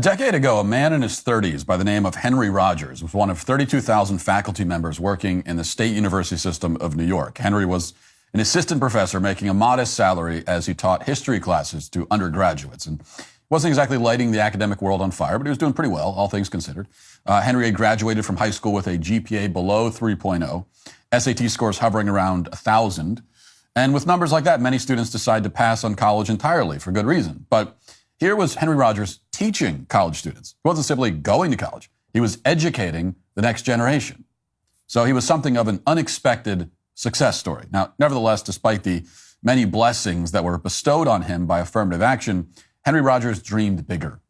A decade ago, a man in his 30s by the name of Henry Rogers was one of 32,000 faculty members working in the State University system of New York. Henry was an assistant professor making a modest salary as he taught history classes to undergraduates. And wasn't exactly lighting the academic world on fire, but he was doing pretty well, all things considered. Henry had graduated from high school with a GPA below 3.0, SAT scores hovering around 1,000. And with numbers like that, many students decide to pass on college entirely for good reason. But here was Henry Rogers teaching college students. He wasn't simply going to college. He was educating the next generation. So he was something of an unexpected success story. Now, nevertheless, despite the many blessings that were bestowed on him by affirmative action, Henry Rogers dreamed bigger.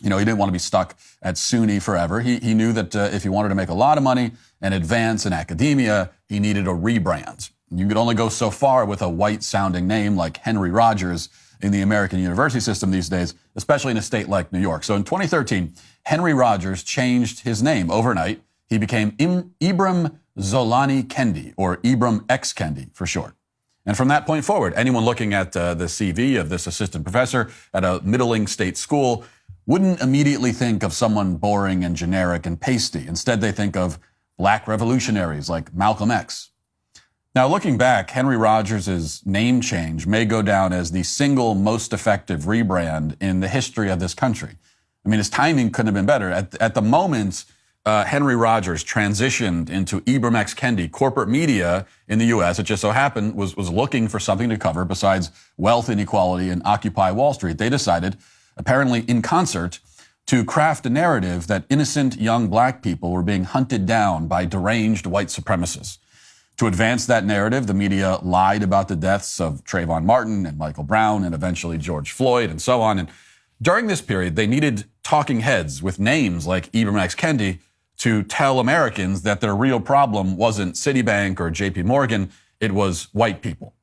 You know, he didn't want to be stuck at SUNY forever. He knew that if he wanted to make a lot of money and advance in academia, he needed a rebrand. You could only go so far with a white-sounding name like Henry Rogers in the American university system these days, especially in a state like New York. So in 2013, Henry Rogers changed his name overnight. He became Ibram Zolani Kendi, or Ibram X. Kendi for short. And from that point forward, anyone looking at the CV of this assistant professor at a middling state school wouldn't immediately think of someone boring and generic and pasty. Instead, they think of black revolutionaries like Malcolm X. Now, looking back, Henry Rogers' name change may go down as the single most effective rebrand in the history of this country. I mean, his timing couldn't have been better. At the moment, Henry Rogers transitioned into Ibram X. Kendi. Corporate media in the U.S., it just so happened, was looking for something to cover besides wealth inequality and Occupy Wall Street. They decided, apparently in concert, to craft a narrative that innocent young black people were being hunted down by deranged white supremacists. To advance that narrative, the media lied about the deaths of Trayvon Martin and Michael Brown and eventually George Floyd and so on. And during this period, they needed talking heads with names like Ibram X. Kendi to tell Americans that their real problem wasn't Citibank or JP Morgan, it was white people.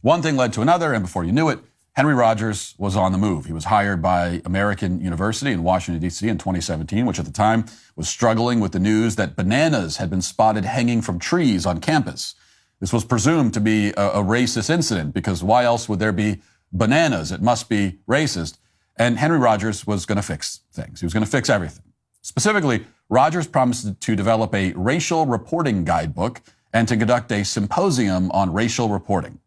One thing led to another, and before you knew it, Henry Rogers was on the move. He was hired by American University in Washington, D.C. in 2017, which at the time was struggling with the news that bananas had been spotted hanging from trees on campus. This was presumed to be a racist incident because why else would there be bananas? It must be racist. And Henry Rogers was going to fix things. He was going to fix everything. Specifically, Rogers promised to develop a racial reporting guidebook and to conduct a symposium on racial reporting.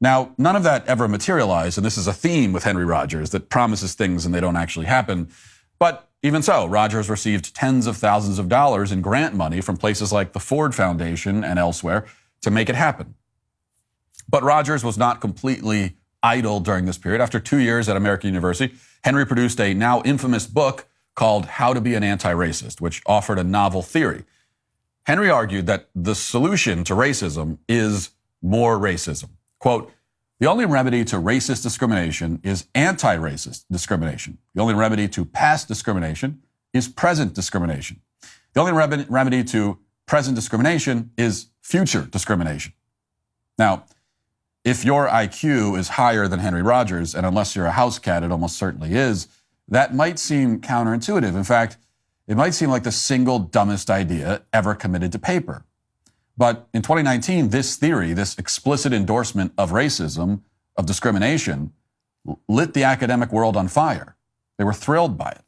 Now, none of that ever materialized, and this is a theme with Henry Rogers that promises things and they don't actually happen. But even so, Rogers received tens of thousands of dollars in grant money from places like the Ford Foundation and elsewhere to make it happen. But Rogers was not completely idle during this period. After 2 years at American University, Henry produced a now infamous book called How to Be an Anti-Racist, which offered a novel theory. Henry argued that the solution to racism is more racism. Quote, the only remedy to racist discrimination is anti-racist discrimination. The only remedy to past discrimination is present discrimination. The only remedy to present discrimination is future discrimination. Now, if your IQ is higher than Henry Rogers, and unless you're a house cat, it almost certainly is, that might seem counterintuitive. In fact, it might seem like the single dumbest idea ever committed to paper. But in 2019, this theory, this explicit endorsement of racism, of discrimination, lit the academic world on fire. They were thrilled by it.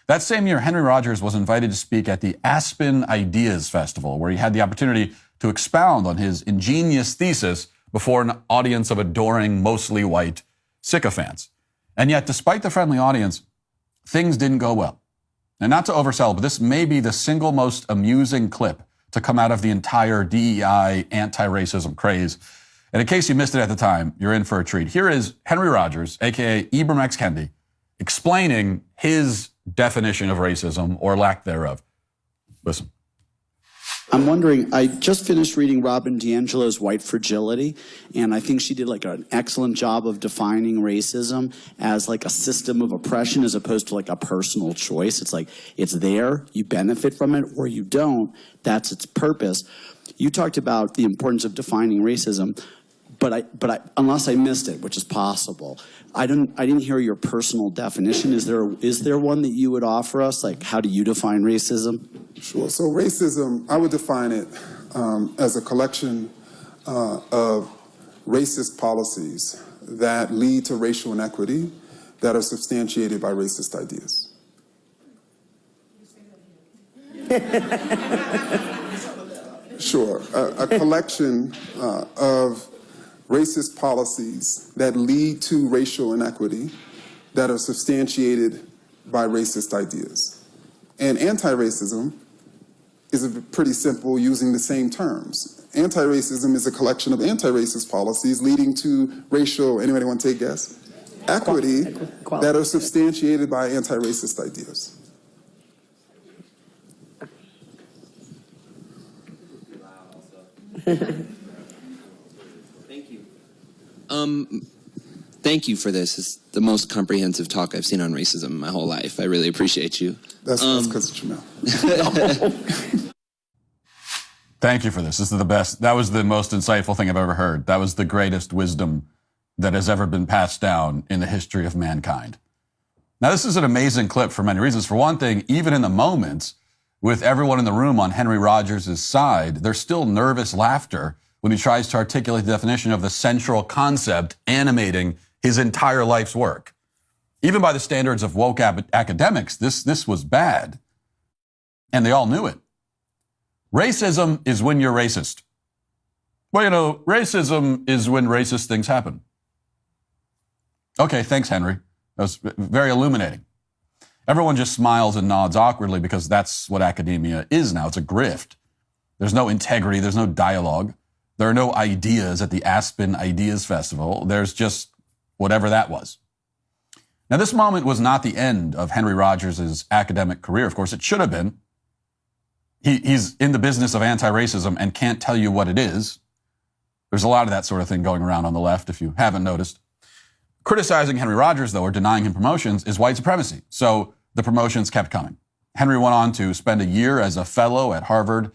That same year, Henry Rogers was invited to speak at the Aspen Ideas Festival, where he had the opportunity to expound on his ingenious thesis before an audience of adoring, mostly white sycophants. And yet, despite the friendly audience, things didn't go well. And not to oversell, but this may be the single most amusing clip to come out of the entire DEI anti-racism craze. And in case you missed it at the time, you're in for a treat. Here is Henry Rogers, aka Ibram X. Kendi, explaining his definition of racism or lack thereof. Listen. I'm wondering, I just finished reading Robin DiAngelo's White Fragility, and I think she did like an excellent job of defining racism as like a system of oppression as opposed to like a personal choice. It's like, it's there, you benefit from it, or you don't. That's its purpose. You talked about the importance of defining racism, but I, unless I missed it, which is possible, I didn't hear your personal definition. Is there one that you would offer us? Like, how do you define racism? Sure. So racism, I would define it as a collection of racist policies that lead to racial inequity that are substantiated by racist ideas. Sure, a collection of racist policies that lead to racial inequity that are substantiated by racist ideas. And anti-racism is pretty simple, using the same terms. Anti-racism is a collection of anti-racist policies leading to racial, anybody want to take a guess? Equity that are substantiated by anti-racist ideas. Thank you. Thank you for this. It's the most comprehensive talk I've seen on racism in my whole life. I really appreciate you. That's because of Jamel. Thank you for this. This is the best. That was the most insightful thing I've ever heard. That was the greatest wisdom that has ever been passed down in the history of mankind. Now, this is an amazing clip for many reasons. For one thing, even in the moment, with everyone in the room on Henry Rogers' side, there's still nervous laughter when he tries to articulate the definition of the central concept animating his entire life's work. Even by the standards of woke academics, this was bad. And they all knew it. Racism is when you're racist. Well, you know, racism is when racist things happen. Okay, thanks, Henry. That was very illuminating. Everyone just smiles and nods awkwardly because that's what academia is now. It's a grift. There's no integrity. There's no dialogue. There are no ideas at the Aspen Ideas Festival. There's just whatever that was. Now, this moment was not the end of Henry Rogers' academic career. Of course, it should have been. He's in the business of anti-racism and can't tell you what it is. There's a lot of that sort of thing going around on the left, if you haven't noticed. Criticizing Henry Rogers, though, or denying him promotions is white supremacy. So the promotions kept coming. Henry went on to spend a year as a fellow at Harvard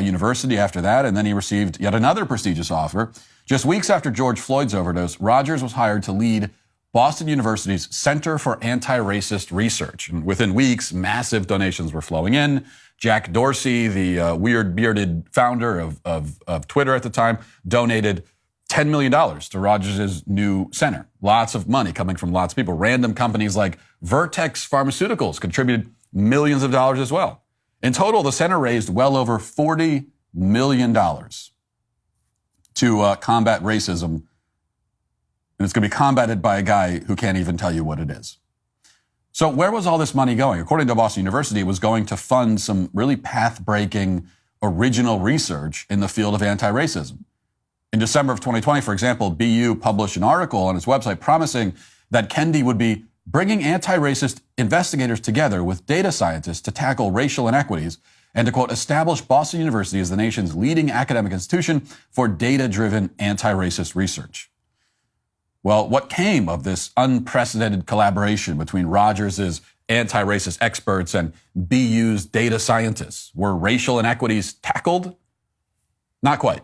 University after that, and then he received yet another prestigious offer. Just weeks after George Floyd's overdose, Rogers was hired to lead Boston University's Center for Anti-Racist Research. And within weeks, massive donations were flowing in. Jack Dorsey, the weird bearded founder of Twitter at the time, donated $10 million to Rogers' new center. Lots of money coming from lots of people. Random companies like Vertex Pharmaceuticals contributed millions of dollars as well. In total, the center raised well over $40 million to combat racism. And it's going to be combated by a guy who can't even tell you what it is. So where was all this money going? According to Boston University, it was going to fund some really path-breaking, original research in the field of anti-racism. In December of 2020, for example, BU published an article on its website promising that Kendi would be bringing anti-racist investigators together with data scientists to tackle racial inequities and to, quote, establish Boston University as the nation's leading academic institution for data-driven anti-racist research. Well, what came of this unprecedented collaboration between Rogers' anti-racist experts and BU's data scientists? Were racial inequities tackled? Not quite.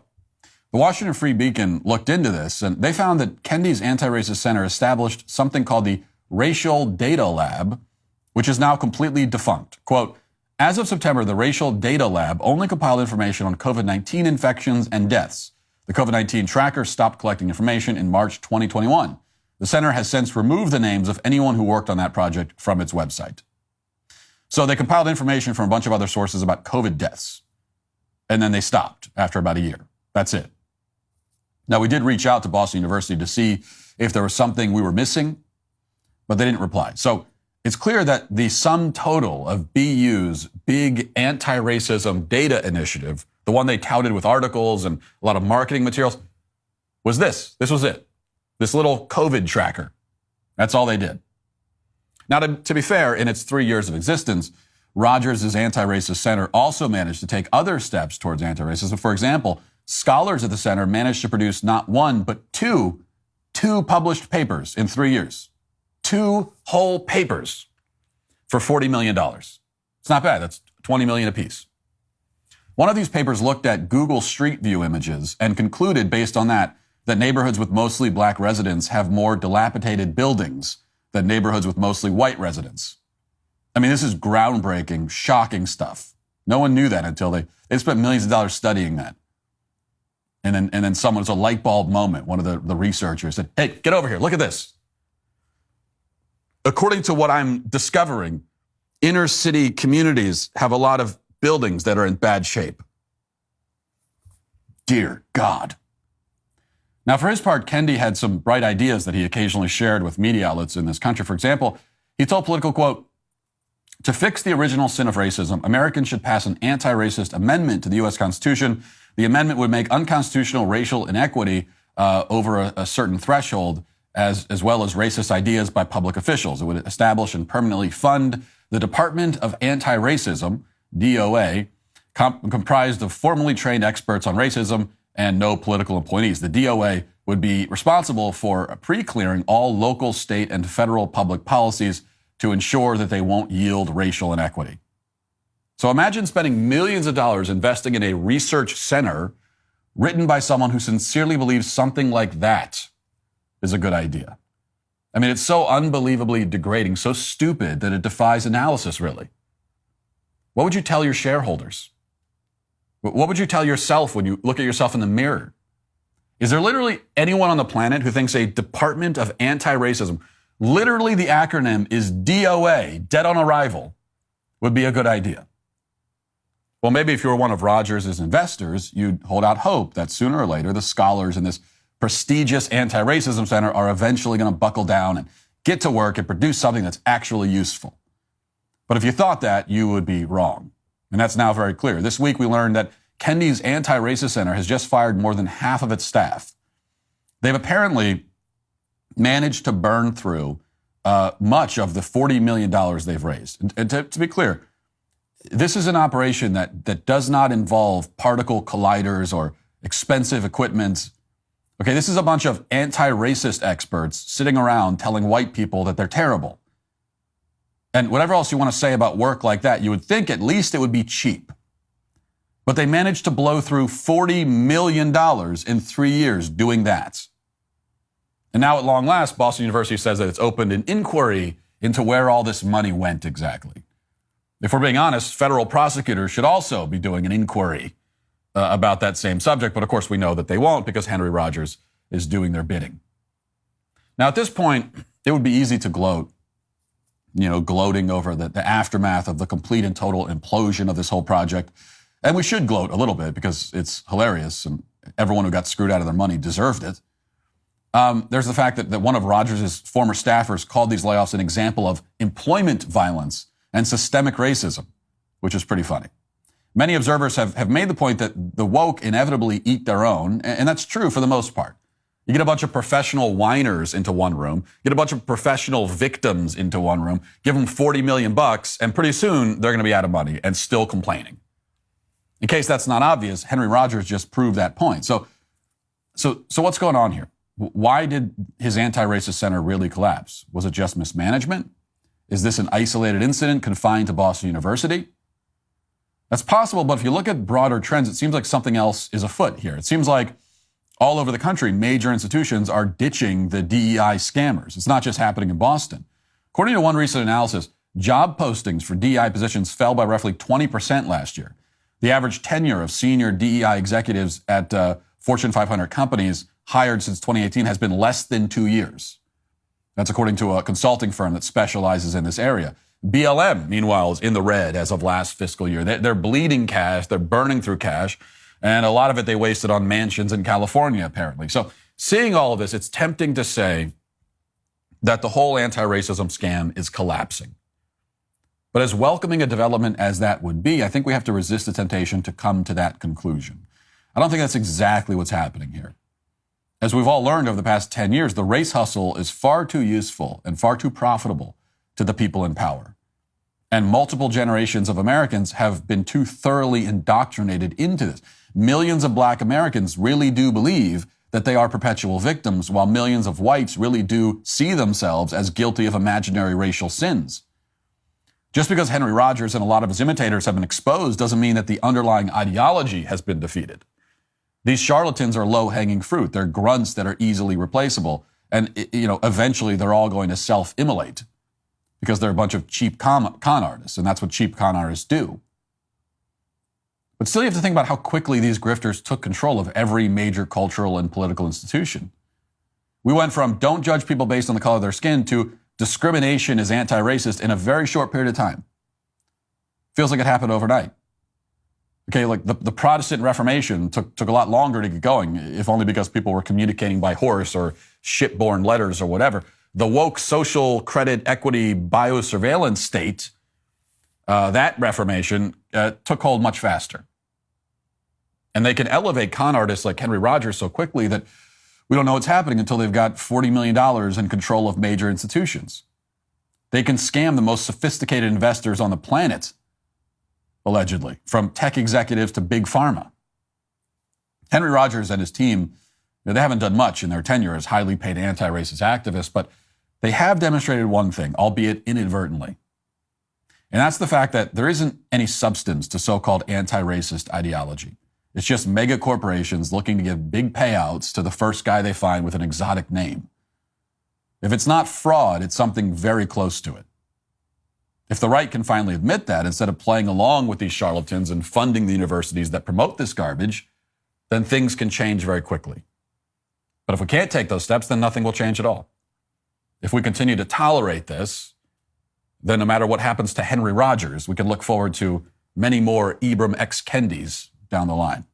The Washington Free Beacon looked into this, and they found that Kendi's Anti-Racist Center established something called the Racial Data Lab, which is now completely defunct. Quote, as of September, the Racial Data Lab only compiled information on COVID-19 infections and deaths. The COVID-19 tracker stopped collecting information in March 2021. The center has since removed the names of anyone who worked on that project from its website. So they compiled information from a bunch of other sources about COVID deaths, and then they stopped after about a year. That's it. Now, we did reach out to Boston University to see if there was something we were missing, but they didn't reply. So it's clear that the sum total of BU's big anti-racism data initiative, the one they touted with articles and a lot of marketing materials, was this. This was it. This little COVID tracker. That's all they did. Now, to be fair, in its 3 years of existence, Rogers' Anti-Racist Center also managed to take other steps towards anti-racism. For example, scholars at the center managed to produce not one, but two published papers in 3 years. 2 whole papers for $40 million. It's not bad. That's $20 million apiece. One of these papers looked at Google Street View images and concluded, based on that neighborhoods with mostly black residents have more dilapidated buildings than neighborhoods with mostly white residents. I mean, this is groundbreaking, shocking stuff. No one knew that until they spent millions of dollars studying that. And then someone, it's a light bulb moment. One of the researchers said, hey, get over here. Look at this. According to what I'm discovering, inner city communities have a lot of buildings that are in bad shape. Dear God. Now, for his part, Kendi had some bright ideas that he occasionally shared with media outlets in this country. For example, he told Politico, quote, "To fix the original sin of racism, Americans should pass an anti-racist amendment to the U.S. Constitution. The amendment would make unconstitutional racial inequity over a certain threshold, as well as racist ideas by public officials. It would establish and permanently fund the Department of Anti-Racism, DOA, comprised of formally trained experts on racism and no political appointees. The DOA would be responsible for pre-clearing all local, state, and federal public policies to ensure that they won't yield racial inequity." So imagine spending millions of dollars investing in a research center written by someone who sincerely believes something like that is a good idea. I mean, it's so unbelievably degrading, so stupid that it defies analysis, really. What would you tell your shareholders? What would you tell yourself when you look at yourself in the mirror? Is there literally anyone on the planet who thinks a Department of Anti-Racism, literally the acronym is DOA, dead on arrival, would be a good idea? Well, maybe if you were one of Rogers' investors, you'd hold out hope that sooner or later the scholars in this prestigious anti-racism center are eventually going to buckle down and get to work and produce something that's actually useful. But if you thought that, you would be wrong. And that's now very clear. This week we learned that Kendi's Anti-Racist Center has just fired more than half of its staff. They've apparently managed to burn through much of the $40 million they've raised. And to be clear, this is an operation that does not involve particle colliders or expensive equipment. Okay, this is a bunch of anti-racist experts sitting around telling white people that they're terrible. And whatever else you want to say about work like that, you would think at least it would be cheap. But they managed to blow through $40 million in 3 years doing that. And now at long last, Boston University says that it's opened an inquiry into where all this money went exactly. If we're being honest, federal prosecutors should also be doing an inquiry about that same subject. But of course, we know that they won't because Henry Rogers is doing their bidding. Now, at this point, it would be easy to gloat, gloating over the aftermath of the complete and total implosion of this whole project. And we should gloat a little bit because it's hilarious and everyone who got screwed out of their money deserved it. There's the fact that one of Rogers' former staffers called these layoffs an example of employment violence and systemic racism, which is pretty funny. Many observers have made the point that the woke inevitably eat their own, and that's true for the most part. You get a bunch of professional whiners into one room, get a bunch of professional victims into one room, give them $40 million, and pretty soon they're going to be out of money and still complaining. In case that's not obvious, Henry Rogers just proved that point. So what's going on here? Why did his anti-racist center really collapse? Was it just mismanagement? Is this an isolated incident confined to Boston University? That's possible, but if you look at broader trends, it seems like something else is afoot here. It seems like all over the country, major institutions are ditching the DEI scammers. It's not just happening in Boston. According to one recent analysis, job postings for DEI positions fell by roughly 20% last year. The average tenure of senior DEI executives at Fortune 500 companies hired since 2018 has been less than 2 years. That's according to a consulting firm that specializes in this area. BLM, meanwhile, is in the red as of last fiscal year. They're bleeding cash. They're burning through cash. And a lot of it they wasted on mansions in California, apparently. So seeing all of this, it's tempting to say that the whole anti-racism scam is collapsing. But as welcoming a development as that would be, I think we have to resist the temptation to come to that conclusion. I don't think that's exactly what's happening here. As we've all learned over the past 10 years, the race hustle is far too useful and far too profitable to the people in power. And multiple generations of Americans have been too thoroughly indoctrinated into this. Millions of black Americans really do believe that they are perpetual victims, while millions of whites really do see themselves as guilty of imaginary racial sins. Just because Henry Rogers and a lot of his imitators have been exposed doesn't mean that the underlying ideology has been defeated. These charlatans are low-hanging fruit. They're grunts that are easily replaceable. And, eventually they're all going to self-immolate because they're a bunch of cheap con artists, and that's what cheap con artists do. But still, you have to think about how quickly these grifters took control of every major cultural and political institution. We went from don't judge people based on the color of their skin to discrimination is anti-racist in a very short period of time. Feels like it happened overnight. Okay, like the Protestant Reformation took a lot longer to get going, if only because people were communicating by horse or shipborne letters or whatever. The woke social credit equity biosurveillance state, that Reformation took hold much faster. And they can elevate con artists like Henry Rogers so quickly that we don't know what's happening until they've got $40 million in control of major institutions. They can scam the most sophisticated investors on the planet, allegedly, from tech executives to big pharma. Henry Rogers and his team, they haven't done much in their tenure as highly paid anti-racist activists, but they have demonstrated one thing, albeit inadvertently. And that's the fact that there isn't any substance to so-called anti-racist ideology. It's just mega corporations looking to give big payouts to the first guy they find with an exotic name. If it's not fraud, it's something very close to it. If the right can finally admit that, instead of playing along with these charlatans and funding the universities that promote this garbage, then things can change very quickly. But if we can't take those steps, then nothing will change at all. If we continue to tolerate this, then no matter what happens to Henry Rogers, we can look forward to many more Ibram X. Kendis down the line.